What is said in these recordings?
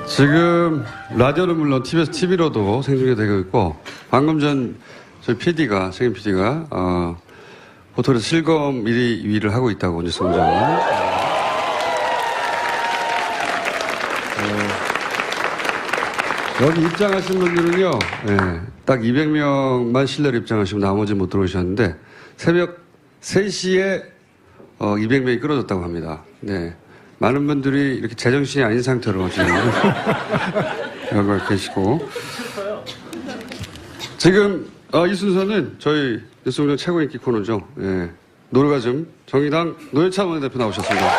지금 라디오는 물론 TV로도 생중계되고 있고 방금 전 저희 PD가 책임 PD가 포털에서 실검 1위를 하고 있다고 뉴스 공장을. 여기 입장하신 분들은요, 딱 200명만 실내로 입장하시고 나머지 못 들어오셨는데 새벽 3시에 200명이 끌어졌다고 합니다. 네. 많은 분들이 이렇게 제정신이 아닌 상태로 지금 여기 계시고. 지금 이 순서는 저희 뉴스공장 최고 인기 코너죠. 예. 노르가즘 정의당 노회찬 원내대표 나오셨습니다.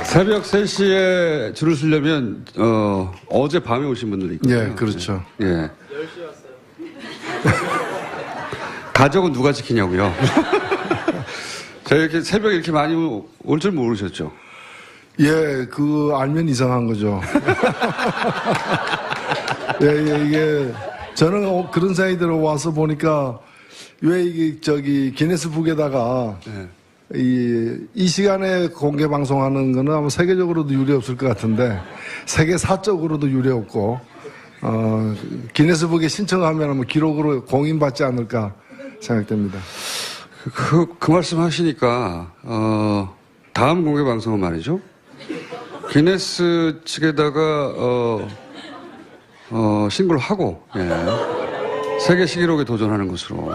새벽 3시에 줄을 서려면 어제 밤에 오신 분들이 있거든요. 예, 그렇죠. 예. 10시에 왔어요. 가족은 누가 지키냐고요. 제가 이렇게 새벽에 이렇게 많이 올 줄 모르셨죠? 예, 알면 이상한 거죠. 예, 이게, 저는 그런 생각이 들어와서 보니까, 왜 이게, 기네스북에다가, 이 시간에 공개 방송하는 거는 아마 세계적으로도 유례 없을 것 같은데, 세계사적으로도 유례 없고, 기네스북에 신청하면 아마 기록으로 공인받지 않을까 생각됩니다. 그 말씀 하시니까, 다음 공개 방송은 말이죠. 기네스 측에다가, 신고를 하고, 세계 시기록에 도전하는 것으로.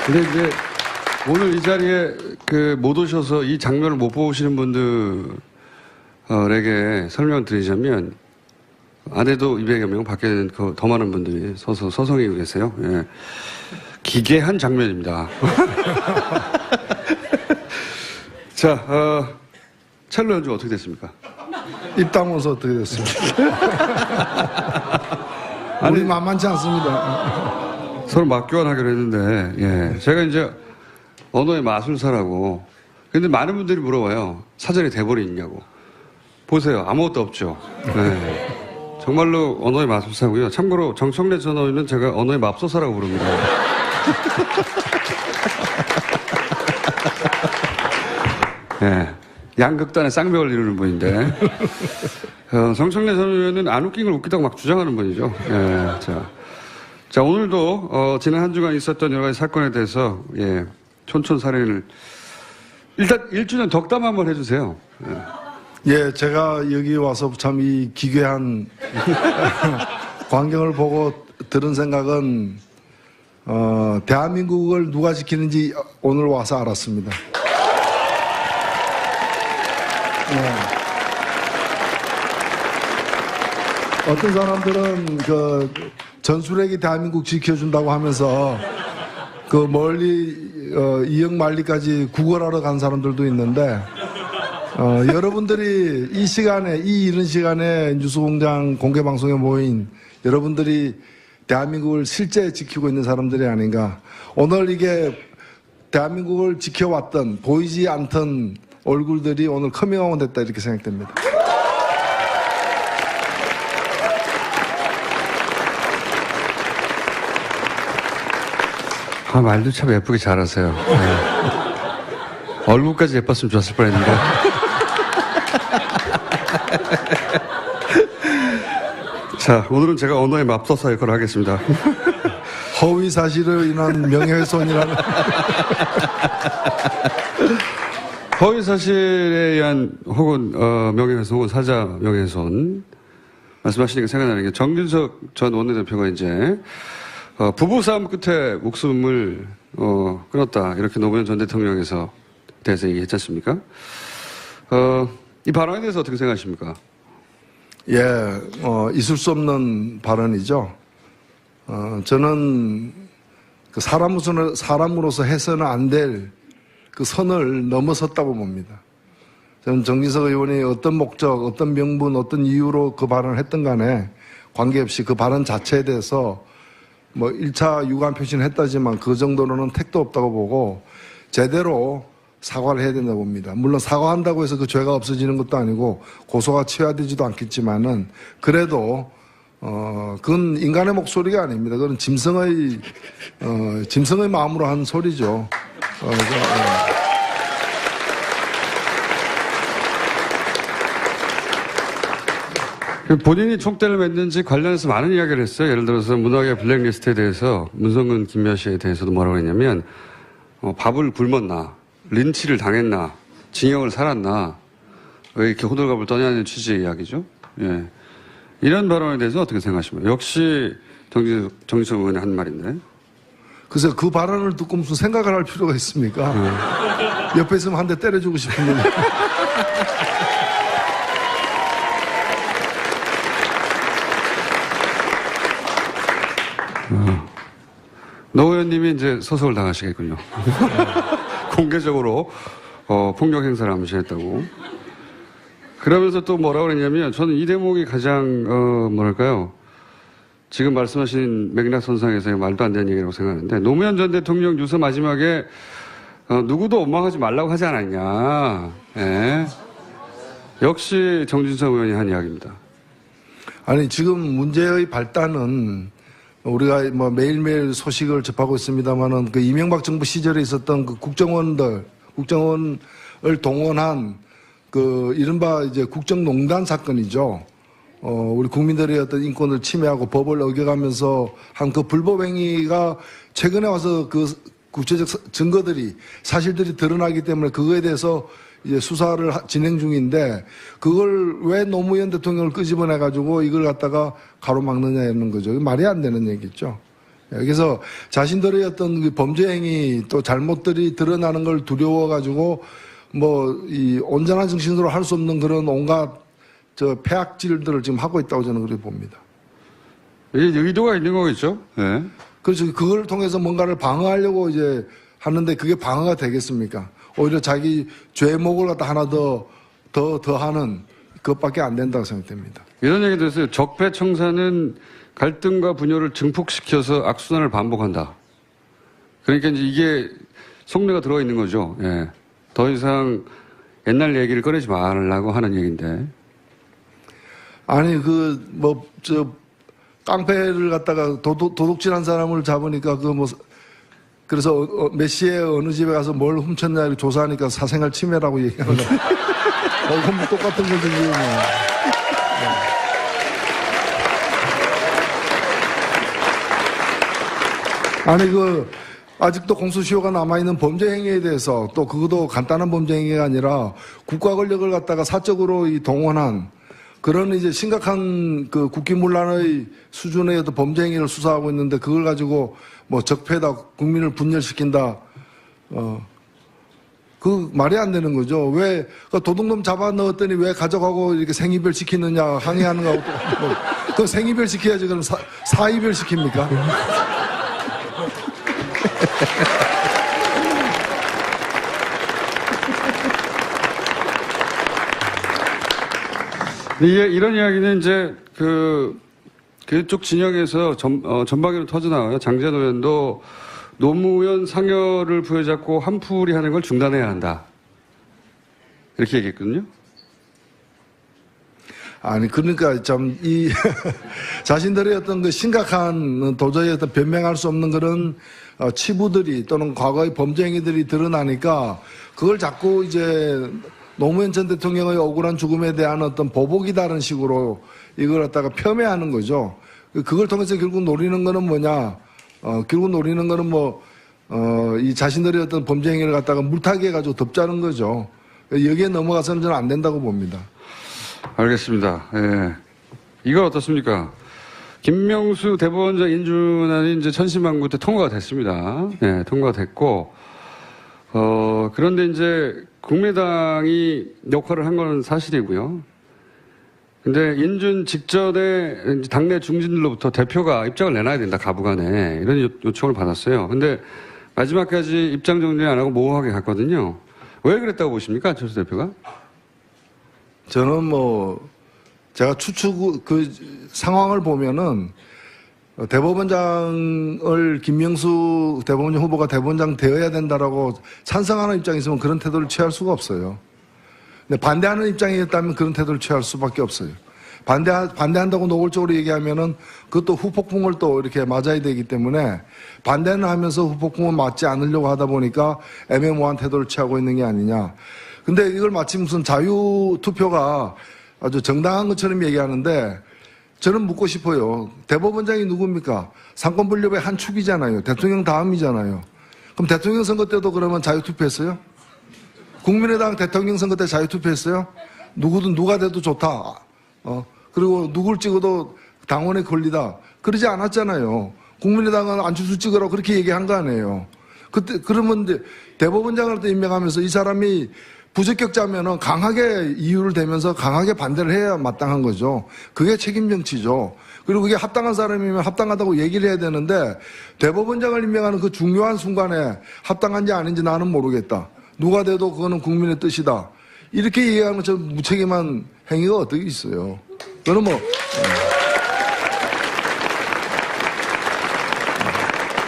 근데 이제 오늘 이 자리에 못 오셔서 이 장면을 못 보시는 분들에게 설명을 드리자면, 안에도 200여 명, 밖에는 더 많은 분들이 서서 서성이고 계세요. 예. 기괴한 장면입니다. 자, 첼로 연주 어떻게 됐습니까? 입 다물어서 어떻게 됐습니까? 우리 만만치 않습니다. 서로 맞교환하기로 했는데, 예. 제가 이제 언어의 마술사라고. 근데 많은 분들이 물어봐요. 사전에 대본이 있냐고. 보세요. 아무것도 없죠. 네. 정말로 언어의 마술사고요. 참고로 정청래 전 의원은 제가 언어의 맙소사라고 부릅니다. 예. 양극단의 쌍벽을 이루는 분인데, 정청래 전 의원은 안 웃긴 걸 웃기다고 막 주장하는 분이죠. 예. 자, 오늘도, 지난 한 주간 있었던 여러 가지 사건에 대해서, 촌촌살인을, 일단 1주년 덕담 한번 해주세요. 예, 제가 여기 와서 참 이 기괴한 광경을 보고 들은 생각은, 대한민국을 누가 지키는지 오늘 와서 알았습니다. 어떤 사람들은 전술핵이 대한민국 지켜준다고 하면서 멀리 이역만리까지 구걸하러 간 사람들도 있는데 여러분들이 이 시간에 이 이른 시간에 뉴스공장 공개방송에 모인 여러분들이 대한민국을 실제 지키고 있는 사람들이 아닌가. 오늘 이게 대한민국을 지켜왔던 보이지 않던 얼굴들이 오늘 커밍아웃 됐다 이렇게 생각됩니다. 말도 참 예쁘게 잘하세요. 네. 얼굴까지 예뻤으면 좋았을 뻔했는데. 자, 오늘은 제가 언어의 맙소사 역할을 하겠습니다. 허위 사실로 인한 명예훼손이라는. 허위 사실에 의한 혹은 명예훼손 혹은 사자 명예훼손 말씀하시니까 생각나는 게 정균석 전 원내대표가 이제 부부싸움 끝에 목숨을 끊었다 이렇게 노무현 전 대통령에서 대해서 얘기했지 않습니까? 이 발언에 대해서 어떻게 생각하십니까? 예, 있을 수 없는 발언이죠. 저는 사람으로서 해서는 안 될 그 선을 넘어섰다고 봅니다. 저는 정진석 의원이 어떤 목적, 어떤 명분, 어떤 이유로 그 발언을 했던 간에 관계없이 그 발언 자체에 대해서 1차 유감 표시는 했다지만 그 정도로는 택도 없다고 보고 제대로 사과를 해야 된다고 봅니다. 물론 사과한다고 해서 그 죄가 없어지는 것도 아니고 고소가 취하되지도 않겠지만은 그래도 그건 인간의 목소리가 아닙니다. 그건 짐승의 마음으로 한 소리죠. 본인이 총대를 맸는지 관련해서 많은 이야기를 했어요. 예를 들어서 문화계 블랙리스트에 대해서 문성근 김미아 씨에 대해서도 뭐라고 했냐면 밥을 굶었나, 린치를 당했나, 징역을 살았나, 왜 이렇게 호들갑을 떠냐는 취지의 이야기죠. 예. 이런 발언에 대해서 어떻게 생각하십니까? 역시 정진석 의원이 한 말인데. 그래서 그 발언을 듣고 무슨 생각을 할 필요가 있습니까? 옆에 있으면 한 대 때려주고 싶은데. 노 의원님이 이제 소송을 당하시겠군요. 공개적으로 폭력 행사를 암시했다고. 그러면서 또 뭐라고 그랬냐면 저는 이 대목이 가장 뭐랄까요. 지금 말씀하신 맥락선상에서의 말도 안 되는 얘기라고 생각하는데 노무현 전 대통령 유서 마지막에 누구도 원망하지 말라고 하지 않았냐. 예. 역시 정진석 의원이 한 이야기입니다. 아니 지금 문제의 발단은 우리가 뭐 매일매일 소식을 접하고 있습니다만은 그 이명박 정부 시절에 있었던 그 국정원을 동원한 그 이른바 이제 국정농단 사건이죠. 우리 국민들의 어떤 인권을 침해하고 법을 어겨가면서 한 그 불법 행위가 최근에 와서 그 구체적 증거들이 사실들이 드러나기 때문에 그거에 대해서 이제 수사를 진행 중인데 그걸 왜 노무현 대통령을 끄집어내 가지고 이걸 갖다가 가로막느냐는 거죠. 말이 안 되는 얘기죠. 그래서 자신들의 어떤 그 범죄 행위 또 잘못들이 드러나는 걸 두려워 가지고 뭐 이 온전한 정신으로 할 수 없는 그런 온갖 폐악질들을 지금 하고 있다고 저는 그렇게 봅니다. 이게 의도가 있는 거겠죠? 네. 그래서 그걸 통해서 뭔가를 방어하려고 이제 하는데 그게 방어가 되겠습니까? 오히려 자기 죄목을 갖다 하나 더 하는 그것밖에 안 된다고 생각됩니다. 이런 얘기도 했어요. 적폐청산은 갈등과 분열을 증폭시켜서 악순환을 반복한다. 그러니까 이제 이게 속내가 들어있는 거죠. 예. 더 이상 옛날 얘기를 꺼내지 말라고 하는 얘기인데. 아니 깡패를 갖다가 도둑질한 사람을 잡으니까 그래서 몇 시에 어느 집에 가서 뭘 훔쳤냐 이렇게 조사하니까 사생활 침해라고 얘기하는 거. 그건 뭐 똑같은 거지. 아니 아직도 공소시효가 남아있는 범죄 행위에 대해서 또 그것도 간단한 범죄 행위가 아니라 국가 권력을 갖다가 사적으로 동원한 그런 이제 심각한 그 국기문란의 수준의 어떤 범죄 행위를 수사하고 있는데 그걸 가지고 뭐 적폐다, 국민을 분열시킨다, 그 말이 안 되는 거죠. 왜 도둑놈 잡아 넣었더니 왜 가져가고 이렇게 생이별 시키느냐 항의하는 거하고 그 생이별 시켜야지 그럼 사이별 시킵니까? 이런 이야기는 이제 그쪽 진영에서 전방위로 터져나와요. 장재현 의원도 노무현 상여를 부여잡고 한풀이 하는 걸 중단해야 한다. 이렇게 얘기했거든요. 아니 그러니까 자신들의 어떤 그 심각한 도저히 어떤 변명할 수 없는 그런 치부들이 또는 과거의 범죄 행위들이 드러나니까 그걸 자꾸 이제 노무현 전 대통령의 억울한 죽음에 대한 어떤 보복이다라는 식으로 이걸 갖다가 폄훼하는 거죠. 그걸 통해서 결국 노리는 거는 뭐냐? 결국 노리는 거는 이 자신들의 어떤 범죄 행위를 갖다가 물타기 해가지고 덮자는 거죠. 여기에 넘어가서는 저는 안 된다고 봅니다. 알겠습니다. 예. 이건 어떻습니까? 김명수 대법원장 인준안이 이제 천신만고 때 통과가 됐습니다. 예, 통과가 됐고, 그런데 이제 국민당이 역할을 한 건 사실이고요. 근데 인준 직전에 당내 중진들로부터 대표가 입장을 내놔야 된다, 가부간에. 이런 요청을 받았어요. 근데 마지막까지 입장 정리 안 하고 모호하게 갔거든요. 왜 그랬다고 보십니까, 안철수 대표가? 저는 제가 그 상황을 보면은, 대법원장을 김명수 대법원장 후보가 대법원장 되어야 된다라고 찬성하는 입장이 있으면 그런 태도를 취할 수가 없어요. 근데 반대하는 입장이었다면 그런 태도를 취할 수밖에 없어요. 반대한다고 노골적으로 얘기하면은 그것도 후폭풍을 또 이렇게 맞아야 되기 때문에 반대는 하면서 후폭풍을 맞지 않으려고 하다 보니까 애매모호한 태도를 취하고 있는 게 아니냐. 근데 이걸 마치 무슨 자유투표가 아주 정당한 것처럼 얘기하는데 저는 묻고 싶어요. 대법원장이 누굽니까? 상권분립의 한 축이잖아요. 대통령 다음이잖아요. 그럼 대통령 선거 때도 그러면 자유투표했어요? 국민의당 대통령 선거 때 자유투표했어요? 누구든 누가 돼도 좋다. 그리고 누굴 찍어도 당원의 권리다. 그러지 않았잖아요. 국민의당은 안철수 찍으라고 그렇게 얘기한 거 아니에요. 그때, 그러면 대법원장을 또 임명하면서 이 사람이 부적격자면은 강하게 이유를 대면서 강하게 반대를 해야 마땅한 거죠. 그게 책임 정치죠. 그리고 그게 합당한 사람이면 합당하다고 얘기를 해야 되는데 대법원장을 임명하는 그 중요한 순간에 합당한지 아닌지 나는 모르겠다. 누가 돼도 그거는 국민의 뜻이다. 이렇게 얘기하면 저 무책임한 행위가 어떻게 있어요. 그거는 뭐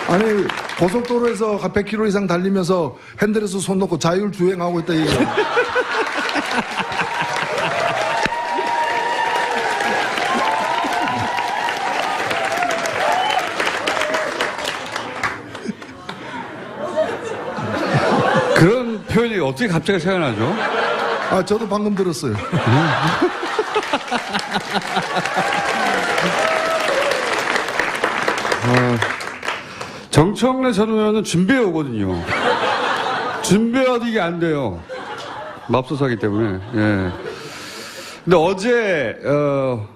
아니 고속도로에서 100km 이상 달리면서 핸들에서 손 놓고 자율 주행하고 있다 얘기해요. 그런 표현이 어떻게 갑자기 생각나죠? 아, 저도 방금 들었어요. 정청래 전 의원은 준비해 오거든요. 준비해도 이게 안 돼요. 맙소사기 때문에. 예. 근데 어제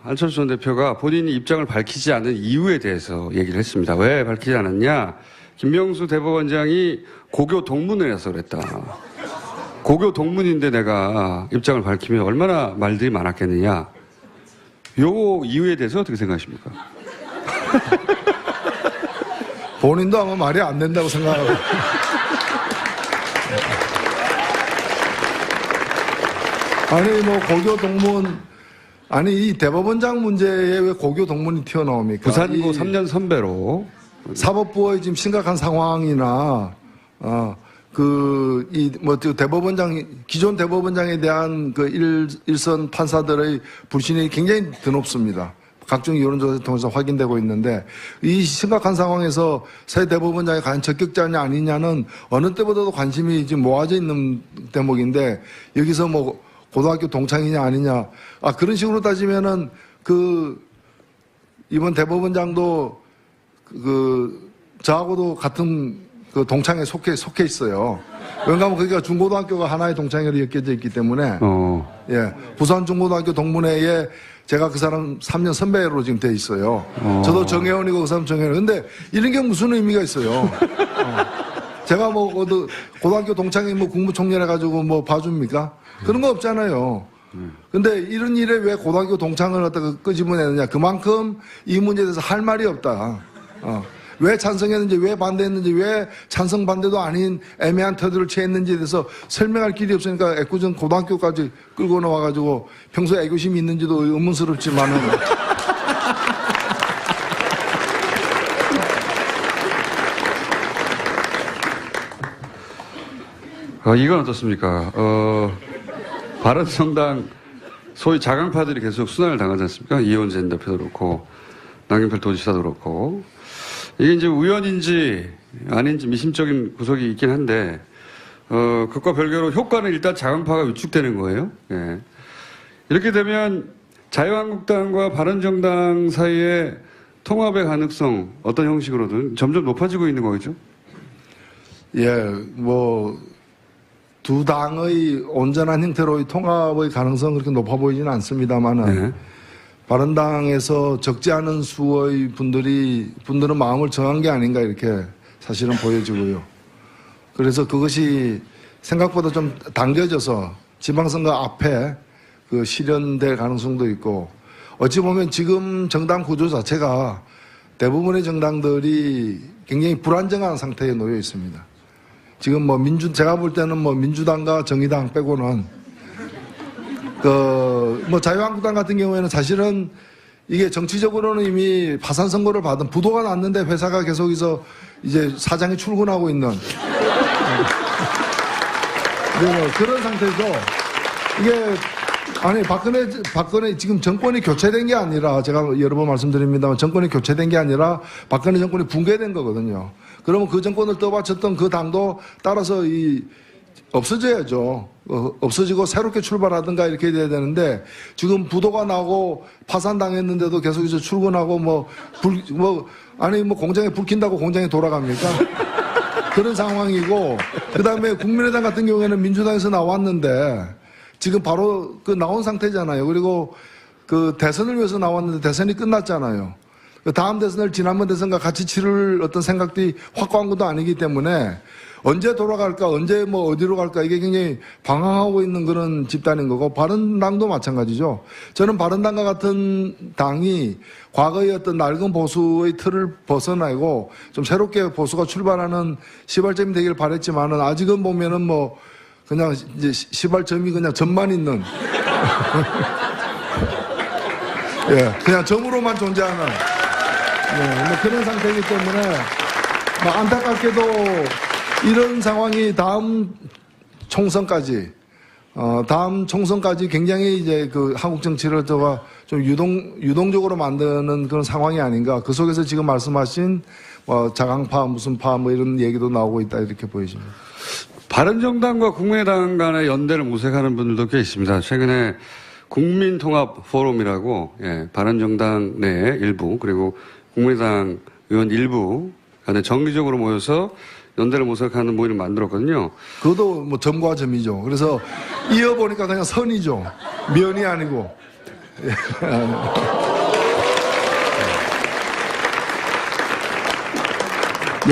안철수 전 대표가 본인이 입장을 밝히지 않은 이유에 대해서 얘기를 했습니다. 왜 밝히지 않았냐? 김명수 대법원장이 고교 동문회라서 그랬다. 고교 동문인데 내가 입장을 밝히면 얼마나 말들이 많았겠느냐. 요 이유에 대해서 어떻게 생각하십니까? 본인도 아마 말이 안 된다고 생각하고. 아니, 뭐, 고교 동문, 아니, 이 대법원장 문제에 왜 고교 동문이 튀어나옵니까? 부산고 3년 선배로. 사법부의 지금 심각한 상황이나, 기존 대법원장에 대한 그 일선 판사들의 불신이 굉장히 드높습니다. 각종 여론조사를 통해서 확인되고 있는데 이 심각한 상황에서 새 대법원장이 과연 적격자냐 아니냐는 어느 때보다도 관심이 지금 모아져 있는 대목인데 여기서 뭐 고등학교 동창이냐 아니냐 그런 식으로 따지면은 이번 대법원장도 저하고도 같은 그 동창에 속해 있어요. 왜냐하면 거기가 중고등학교가 하나의 동창회로 엮여져 있기 때문에 예, 부산 중고등학교 동문회에 제가 그 사람 3년 선배로 지금 돼 있어요. 저도 정혜원이고 그 사람 정혜원. 근데 이런 게 무슨 의미가 있어요? 제가 뭐 고등학교 동창회 뭐 국무총리해 가지고 뭐 봐줍니까? 그런 거 없잖아요. 근데 이런 일에 왜 고등학교 동창을 갖다가 끄집어내느냐? 그만큼 이 문제에 대해서 할 말이 없다. 왜 찬성했는지, 왜 반대했는지, 왜 찬성 반대도 아닌 애매한 태도를 취했는지에 대해서 설명할 길이 없으니까 애꿎은 고등학교까지 끌고 나와가지고 평소에 애교심이 있는지도 의문스럽지만은. 이건 어떻습니까? 바른정당 소위 자강파들이 계속 순환을 당하지 않습니까? 이원재 대표도 그렇고, 남경필 도지사도 그렇고. 이게 이제 우연인지 아닌지 미심적인 구석이 있긴 한데, 그것과 별개로 효과는 일단 자강파가 위축되는 거예요. 예. 이렇게 되면 자유한국당과 바른정당 사이의 통합의 가능성 어떤 형식으로든 점점 높아지고 있는 거겠죠? 예, 뭐, 두 당의 온전한 형태로의 통합의 가능성은 그렇게 높아 보이지는 않습니다만은, 네. 바른당에서 적지 않은 수의 분들은 마음을 정한 게 아닌가 이렇게 사실은 보여지고요. 그래서 그것이 생각보다 좀 당겨져서 지방선거 앞에 실현될 가능성도 있고, 어찌 보면 지금 정당 구조 자체가 대부분의 정당들이 굉장히 불안정한 상태에 놓여 있습니다. 지금 제가 볼 때는 민주당과 정의당 빼고는, 자유한국당 같은 경우에는 사실은 이게 정치적으로는 이미 파산 선고를 받은 부도가 났는데 회사가 계속해서 이제 사장이 출근하고 있는 그런 상태죠. 이게 아니 박근혜 지금 정권이 교체된 게 아니라 제가 여러 번 말씀드립니다만 정권이 교체된 게 아니라 박근혜 정권이 붕괴된 거거든요. 그러면 그 정권을 떠받쳤던 그 당도 따라서 없어져야죠. 없어지고 새롭게 출발하든가 이렇게 돼야 되는데 지금 부도가 나고 파산당했는데도 계속해서 출근하고 공장에 불 킨다고 공장에 돌아갑니까? 그런 상황이고 그다음에 국민의당 같은 경우에는 민주당에서 나왔는데 지금 바로 나온 상태잖아요. 그리고 대선을 위해서 나왔는데 대선이 끝났잖아요. 다음 대선을 지난번 대선과 같이 치를 어떤 생각들이 확고한 것도 아니기 때문에 언제 돌아갈까, 언제 어디로 갈까, 이게 굉장히 방황하고 있는 그런 집단인 거고, 바른당도 마찬가지죠. 저는 바른당과 같은 당이 과거의 어떤 낡은 보수의 틀을 벗어나고 좀 새롭게 보수가 출발하는 시발점이 되길 바랬지만은 아직은 보면은 그냥 이제 시발점이 그냥 점만 있는. 예, 그냥 점으로만 존재하는. 그런 상태이기 때문에, 안타깝게도 이런 상황이 다음 총선까지 굉장히 이제 한국 정치를 좀 유동적으로 만드는 그런 상황이 아닌가. 그 속에서 지금 말씀하신 자강파, 무슨 파 이런 얘기도 나오고 있다 이렇게 보여집니다. 바른정당과 국민의당 간의 연대를 모색하는 분들도 꽤 있습니다. 최근에 국민통합포럼이라고 바른정당 내 일부 그리고 국민의당 의원 일부 간에 정기적으로 모여서 연대를 모색하는 모임을 만들었거든요. 그것도 점과 점이죠. 그래서 이어보니까 그냥 선이죠. 면이 아니고.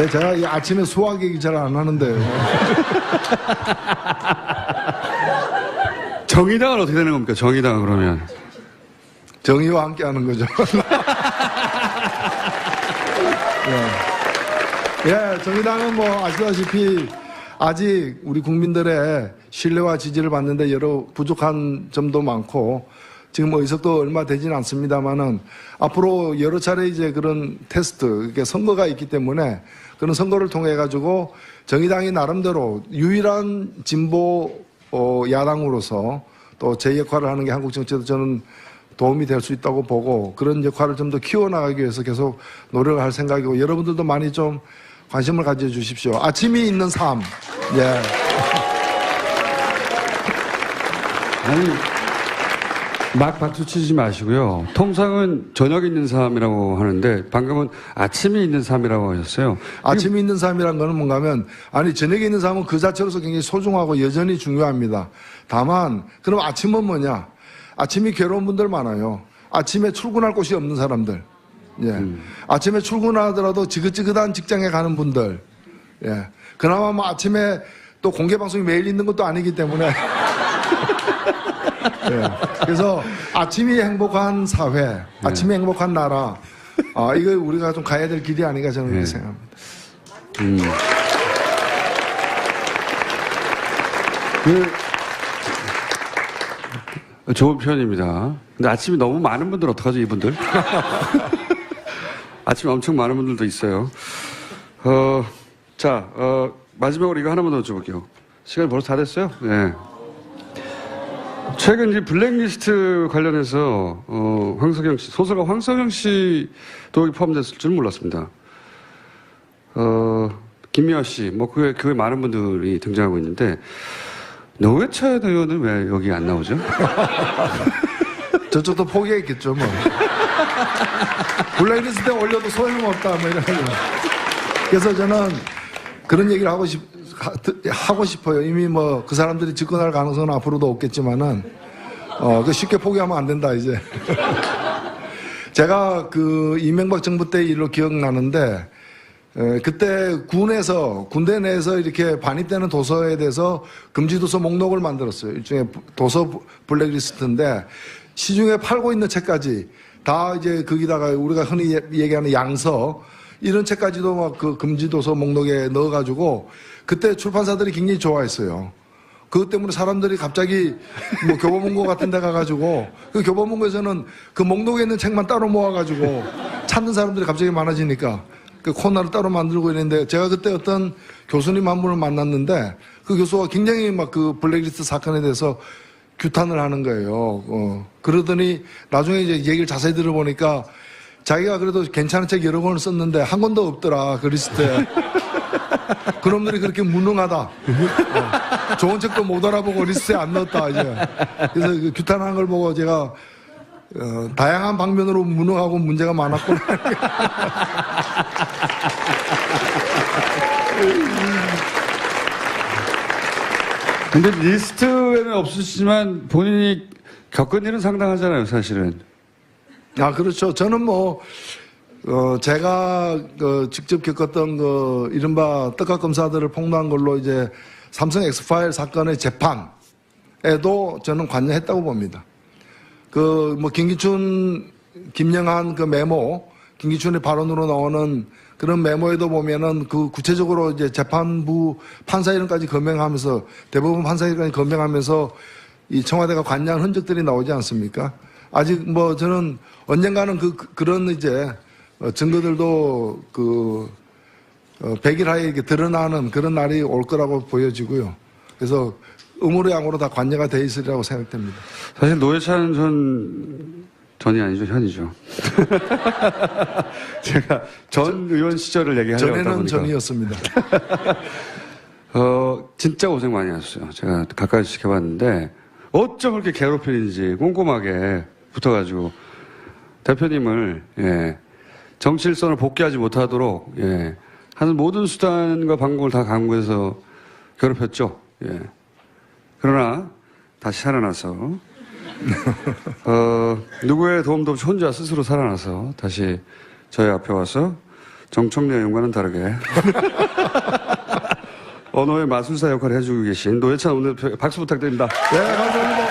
제가 아침에 수학 얘기 잘 안 하는데. 정의당은 어떻게 되는 겁니까? 정의당은 그러면? 정의와 함께 하는 거죠. 정의당은 아시다시피 아직 우리 국민들의 신뢰와 지지를 받는데 여러 부족한 점도 많고 지금 의석도 얼마 되지는 않습니다만은 앞으로 여러 차례 이제 그런 테스트, 이게 선거가 있기 때문에 그런 선거를 통해 가지고 정의당이 나름대로 유일한 진보 야당으로서 또 제 역할을 하는 게 한국 정치에도 저는 도움이 될 수 있다고 보고 그런 역할을 좀 더 키워나가기 위해서 계속 노력을 할 생각이고 여러분들도 많이 좀 관심을 가져주십시오. 아침이 있는 삶. 아니, 막 박수 치지 마시고요. 통상은 저녁이 있는 삶이라고 하는데 방금은 아침이 있는 삶이라고 하셨어요. 아침이 있는 삶이란 거는 뭔가 하면 저녁에 있는 삶은 그 자체로서 굉장히 소중하고 여전히 중요합니다. 다만 그럼 아침은 뭐냐? 아침이 괴로운 분들 많아요. 아침에 출근할 곳이 없는 사람들. 아침에 출근하더라도 지긋지긋한 직장에 가는 분들. 그나마 아침에 또 공개방송이 매일 있는 것도 아니기 때문에. 그래서 아침이 행복한 사회, 아침이 행복한 나라. 이거 우리가 좀 가야 될 길이 아닌가 저는 그렇게 생각합니다. 좋은 표현입니다. 근데 아침에 너무 많은 분들 어떡하죠, 이분들? 아침에 엄청 많은 분들도 있어요. 마지막으로 이거 하나만 더 여쭤볼게요. 시간이 벌써 다 됐어요? 네. 최근 이 블랙리스트 관련해서, 황석영 씨, 소설가 황석영 씨도 포함됐을 줄 몰랐습니다. 김미화 씨, 그에 많은 분들이 등장하고 있는데, 노회찬 의원은 왜 여기 안 나오죠? 저쪽도 포기했겠죠, 블랙리스트에 올려도 소용없다, 이런. 그래서 저는 그런 얘기를 하고 싶어요. 이미 그 사람들이 집권할 가능성은 앞으로도 없겠지만은, 쉽게 포기하면 안 된다, 이제. 제가 이명박 정부 때 일로 기억나는데, 그때 군대 내에서 이렇게 반입되는 도서에 대해서 금지 도서 목록을 만들었어요. 일종의 도서 블랙리스트인데 시중에 팔고 있는 책까지 다 이제 거기다가 우리가 흔히 얘기하는 양서 이런 책까지도 막 금지 도서 목록에 넣어가지고 그때 출판사들이 굉장히 좋아했어요. 그것 때문에 사람들이 갑자기 뭐 교보문고 같은 데 가가지고 그 교보문고에서는 그 목록에 있는 책만 따로 모아가지고 찾는 사람들이 갑자기 많아지니까 그 코너를 따로 만들고 있는데 제가 그때 어떤 교수님 한 분을 만났는데 그 교수가 굉장히 막 그 블랙리스트 사건에 대해서 규탄을 하는 거예요. 그러더니 나중에 이제 얘기를 자세히 들어보니까 자기가 그래도 괜찮은 책 여러 권을 썼는데 한 권도 없더라, 그 리스트에. 그놈들이 그렇게 무능하다. 좋은 책도 못 알아보고 리스트에 안 넣었다, 이제. 그래서 그 규탄하는 걸 보고 제가, 다양한 방면으로 무능하고 문제가 많았구나. 근데 리스트에는 없으시지만 본인이 겪은 일은 상당하잖아요, 사실은. 아, 그렇죠. 저는 뭐, 제가 직접 겪었던 이른바 떡값검사들을 폭로한 걸로 이제 삼성 엑스파일 사건의 재판에도 저는 관여했다고 봅니다. 뭐 김기춘, 김영한 그 메모, 김기춘의 발언으로 나오는 그런 메모에도 보면은 그 구체적으로 이제 재판부 판사 이름까지 검명하면서 대법원 판사 이름까지 검명하면서 이 청와대가 관여한 흔적들이 나오지 않습니까? 아직 뭐 저는 언젠가는 그런 이제 증거들도 백일하에 이렇게 드러나는 그런 날이 올 거라고 보여지고요. 그래서 의무로양으로 다 관여가 돼 있으리라고 생각됩니다. 사실 노회찬 전이 아니죠, 현이죠. 제가 전 의원 시절을 얘기하려고 하다 전에는 보니까. 전이었습니다. 진짜 고생 많이 하셨어요. 제가 가까이 지켜봤는데 어쩜 그렇게 괴롭히는지 꼼꼼하게 붙어가지고 대표님을 정치일선을 복귀하지 못하도록 하는 모든 수단과 방법을 다 강구해서 괴롭혔죠. 그러나 다시 살아나서 누구의 도움도 없이 혼자 스스로 살아나서 다시 저희 앞에 와서 정청래 의원과는 다르게 언어의 마술사 역할을 해주고 계신 노회찬 오늘 박수 부탁드립니다. 네, 감사합니다.